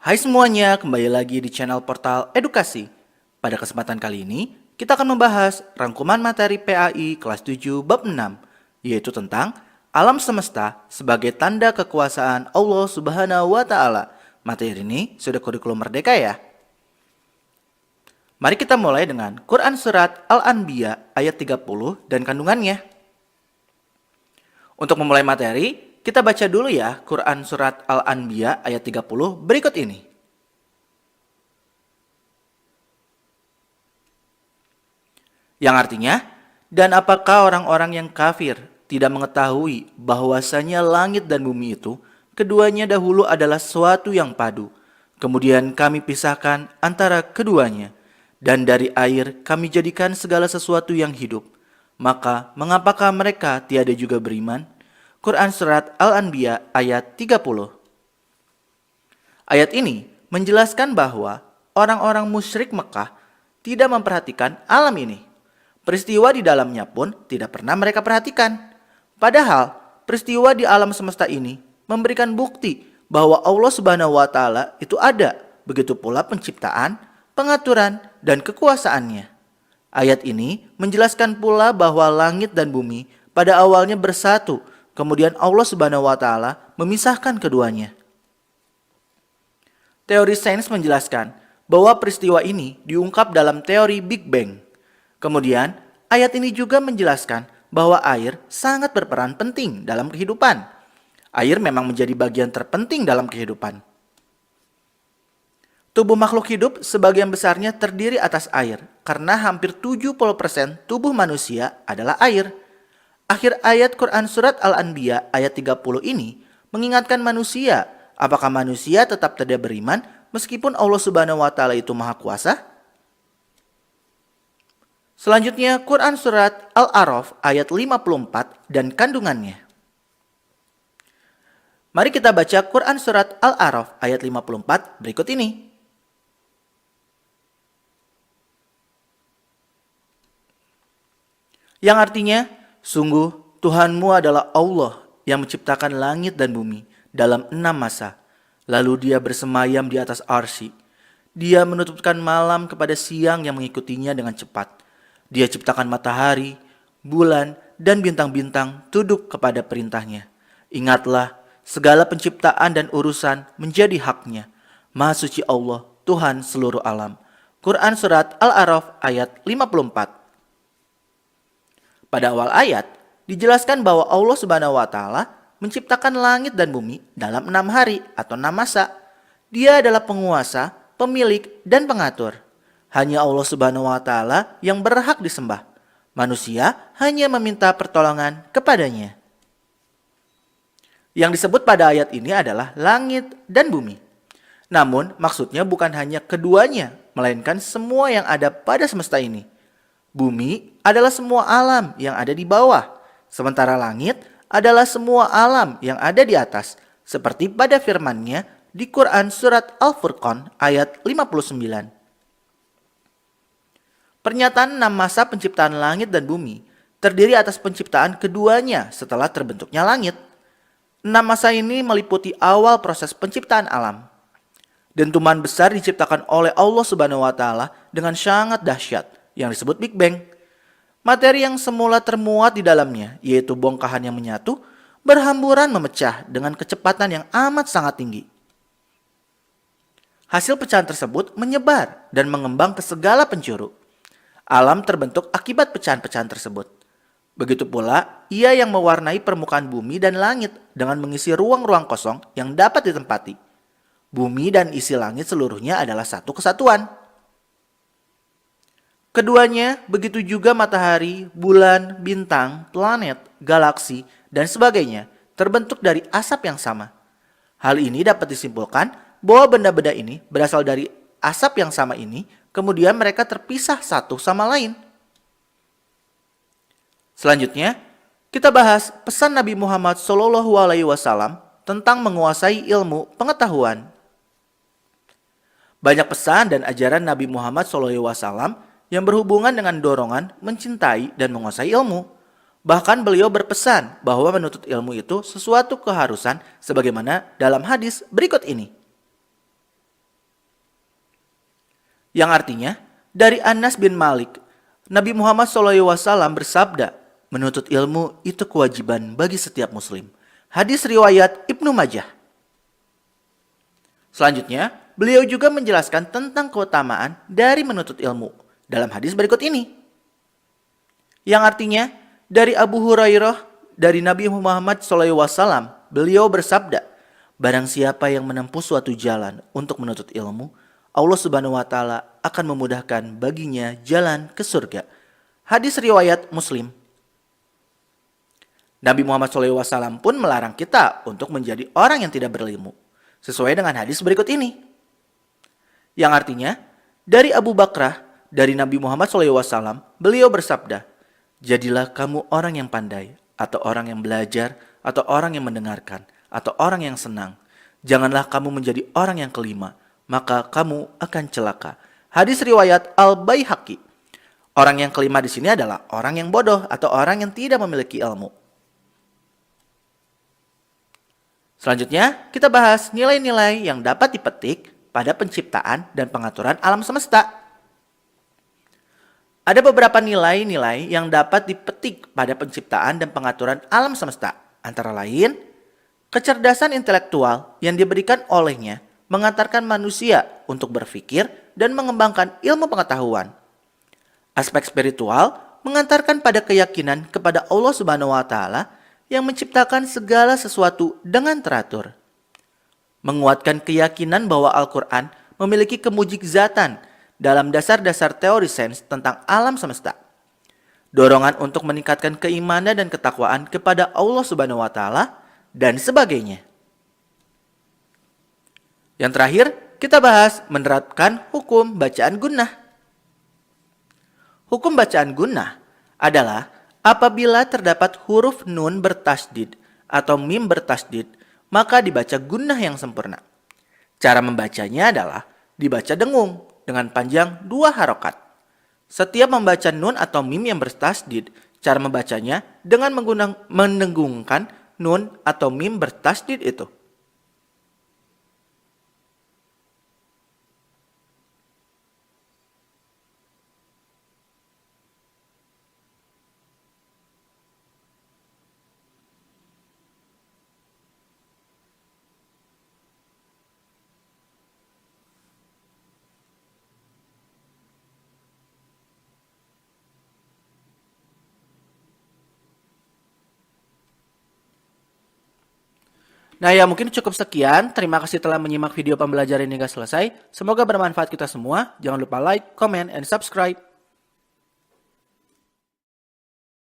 Hai semuanya, kembali lagi di channel Portal Edukasi. Pada kesempatan kali ini, kita akan membahas rangkuman materi PAI kelas 7 bab 6, yaitu tentang alam semesta sebagai tanda kekuasaan Allah Subhanahu wa taala. Materi ini sudah kurikulum merdeka ya. Mari kita mulai dengan Quran surat Al-Anbiya ayat 30 dan kandungannya. Untuk memulai materi, kita baca dulu ya Quran surat Al-Anbiya ayat 30 berikut ini. Yang artinya, dan apakah orang-orang yang kafir tidak mengetahui bahwasanya langit dan bumi itu keduanya dahulu adalah suatu yang padu. Kemudian kami pisahkan antara keduanya, dan dari air kami jadikan segala sesuatu yang hidup. Maka mengapakah mereka tiada juga beriman? Quran surat Al-Anbiya ayat 30. Ayat ini menjelaskan bahwa orang-orang musyrik Mekah tidak memperhatikan alam ini. Peristiwa di dalamnya pun tidak pernah mereka perhatikan. Padahal peristiwa di alam semesta ini memberikan bukti bahwa Allah Subhanahu wa taala itu ada. Begitu pula penciptaan, pengaturan, dan kekuasaannya. Ayat ini menjelaskan pula bahwa langit dan bumi pada awalnya bersatu. Kemudian Allah Subhanahu wa taala memisahkan keduanya. Teori sains menjelaskan bahwa peristiwa ini diungkap dalam teori Big Bang. Kemudian, ayat ini juga menjelaskan bahwa air sangat berperan penting dalam kehidupan. Air memang menjadi bagian terpenting dalam kehidupan. Tubuh makhluk hidup sebagian besarnya terdiri atas air, karena hampir 70% tubuh manusia adalah air. Akhir ayat Quran surat Al-Anbiya ayat 30 ini mengingatkan manusia, apakah manusia tetap tidak beriman meskipun Allah Subhanahu wa taala itu Maha Kuasa? Selanjutnya Quran surat Al-A'raf ayat 54 dan kandungannya. Mari kita baca Quran surat Al-A'raf ayat 54 berikut ini. Yang artinya, sungguh Tuhanmu adalah Allah yang menciptakan langit dan bumi dalam 6 masa. Lalu dia bersemayam di atas arsy. Dia menutupkan malam kepada siang yang mengikutinya dengan cepat. Dia ciptakan matahari, bulan, dan bintang-bintang tunduk kepada perintahnya. Ingatlah, segala penciptaan dan urusan menjadi haknya. Maha suci Allah, Tuhan seluruh alam. Quran surat Al-A'raf ayat 54. Pada awal ayat, dijelaskan bahwa Allah Subhanahu wa taala menciptakan langit dan bumi dalam 6 hari atau 6 masa. Dia adalah penguasa, pemilik, dan pengatur. Hanya Allah Subhanahu wa taala yang berhak disembah. Manusia hanya meminta pertolongan kepadanya. Yang disebut pada ayat ini adalah langit dan bumi. Namun maksudnya bukan hanya keduanya, melainkan semua yang ada pada semesta ini. Bumi adalah semua alam yang ada di bawah, sementara langit adalah semua alam yang ada di atas, seperti pada firman-Nya di Quran surat Al-Furqan ayat 59. Pernyataan 6 masa penciptaan langit dan bumi terdiri atas penciptaan keduanya setelah terbentuknya langit. 6 masa ini meliputi awal proses penciptaan alam. Dentuman besar diciptakan oleh Allah Subhanahu wa taala dengan sangat dahsyat yang disebut Big Bang. Materi yang semula termuat di dalamnya, yaitu bongkahan yang menyatu, berhamburan memecah dengan kecepatan yang amat sangat tinggi. Hasil pecahan tersebut menyebar dan mengembang ke segala penjuru. Alam terbentuk akibat pecahan-pecahan tersebut. Begitu pula, ia yang mewarnai permukaan bumi dan langit dengan mengisi ruang-ruang kosong yang dapat ditempati. Bumi dan isi langit seluruhnya adalah satu kesatuan. Keduanya, begitu juga matahari, bulan, bintang, planet, galaksi, dan sebagainya terbentuk dari asap yang sama. Hal ini dapat disimpulkan bahwa benda-benda ini berasal dari asap yang sama ini, kemudian mereka terpisah satu sama lain. Selanjutnya, kita bahas pesan Nabi Muhammad SAW tentang menguasai ilmu pengetahuan. Banyak pesan dan ajaran Nabi Muhammad SAW yang berhubungan dengan dorongan mencintai dan menguasai ilmu. Bahkan beliau berpesan bahwa menuntut ilmu itu sesuatu keharusan sebagaimana dalam hadis berikut ini. Yang artinya, dari Anas bin Malik, Nabi Muhammad SAW bersabda, menuntut ilmu itu kewajiban bagi setiap muslim. Hadis riwayat Ibnu Majah. Selanjutnya, beliau juga menjelaskan tentang keutamaan dari menuntut ilmu dalam hadis berikut ini. Yang artinya, dari Abu Hurairah, dari Nabi Muhammad SAW, beliau bersabda, barang siapa yang menempuh suatu jalan untuk menuntut ilmu, Allah Subhanahu wa Ta'ala akan memudahkan baginya jalan ke surga. Hadis riwayat Muslim. Nabi Muhammad SAW pun melarang kita untuk menjadi orang yang tidak berilmu, sesuai dengan hadis berikut ini. Yang artinya, dari Abu Bakrah, dari Nabi Muhammad SAW, beliau bersabda, jadilah kamu orang yang pandai, atau orang yang belajar, atau orang yang mendengarkan, atau orang yang senang. Janganlah kamu menjadi orang yang kelima, maka kamu akan celaka. Hadis riwayat Al-Baihaqi. Orang yang kelima di sini adalah orang yang bodoh atau orang yang tidak memiliki ilmu. Selanjutnya, kita bahas nilai-nilai yang dapat dipetik pada penciptaan dan pengaturan alam semesta. Ada beberapa nilai-nilai yang dapat dipetik pada penciptaan dan pengaturan alam semesta. Antara lain, kecerdasan intelektual yang diberikan olehnya mengantarkan manusia untuk berpikir dan mengembangkan ilmu pengetahuan. Aspek spiritual mengantarkan pada keyakinan kepada Allah Subhanahu wa Ta'ala yang menciptakan segala sesuatu dengan teratur. Menguatkan keyakinan bahwa Al-Quran memiliki kemujizatan dalam dasar-dasar teori sains tentang alam semesta. Dorongan untuk meningkatkan keimanan dan ketakwaan kepada Allah Subhanahu wa Ta'ala dan sebagainya. Yang terakhir, kita bahas menerapkan hukum bacaan gunnah. Hukum bacaan gunnah adalah apabila terdapat huruf nun bertasdid atau mim bertasdid, maka dibaca gunnah yang sempurna. Cara membacanya adalah dibaca dengung dengan panjang 2 harokat. Setiap membaca nun atau mim yang bertasdid, cara membacanya dengan mendengungkan nun atau mim bertasdid itu. Nah ya mungkin cukup sekian. Terima kasih telah menyimak video pembelajaran hingga selesai. Semoga bermanfaat kita semua. Jangan lupa like, comment, and subscribe.